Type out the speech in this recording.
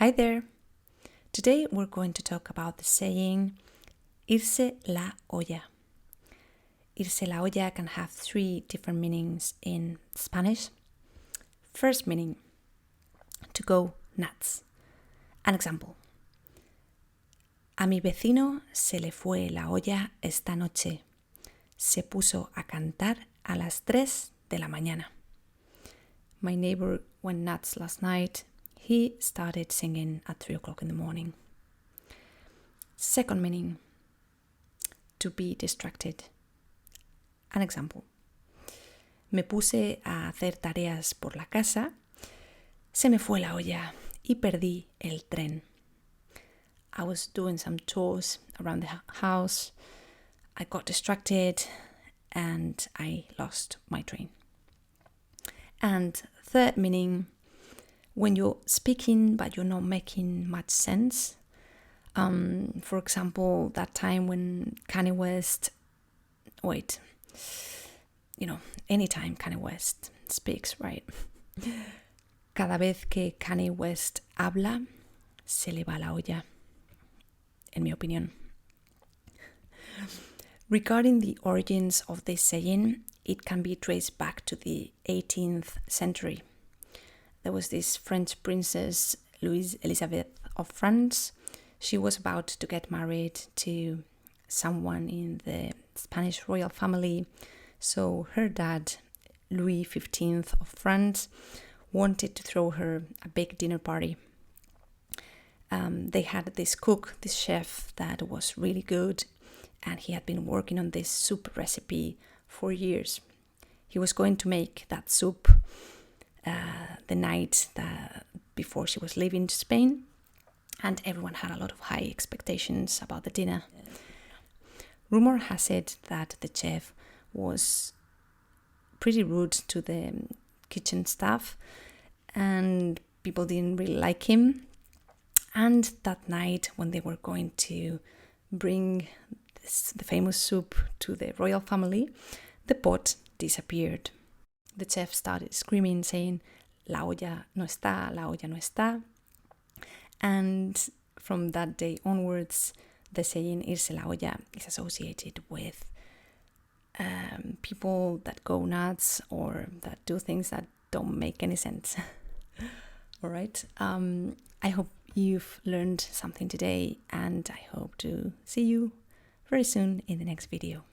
Hi there! Today we're going to talk about the saying Irse la olla. Irse la olla can have three different meanings in Spanish. First meaning, to go nuts. An example. A mi vecino se le fue la olla esta noche. Se puso a cantar a las 3 de la mañana. My neighbor went nuts last night. He started singing at 3 o'clock in the morning. Second meaning, to be distracted. An example. Me puse a hacer tareas por la casa. Se me fue la olla y perdí el tren. I was doing some chores around the house. I got distracted and I lost my train. And third meaning, when you're speaking but you're not making much sense. For example, that time when Kanye West, anytime Kanye West speaks, right? Cada vez que Kanye West habla, se le va la olla, en mi opinión. Regarding the origins of this saying, it can be traced back to the 18th century. There was this French princess, Louise Elizabeth of France. She was about to get married to someone in the Spanish royal family. So her dad, Louis XV of France, wanted to throw her a big dinner party. They had this cook, this chef that was really good, and he had been working on this soup recipe for years. He was going to make that soup the night before she was leaving to Spain, and everyone had a lot of high expectations about the dinner. Rumor has it that the chef was pretty rude to the kitchen staff and people didn't really like him. And that night, when they were going to bring the famous soup to the royal family, the pot disappeared. The chef started screaming, saying, "La olla no está, la olla no está." And from that day onwards, the saying Irse la olla is associated with people that go nuts or that do things that don't make any sense. All right. I hope you've learned something today, and I hope to see you very soon in the next video.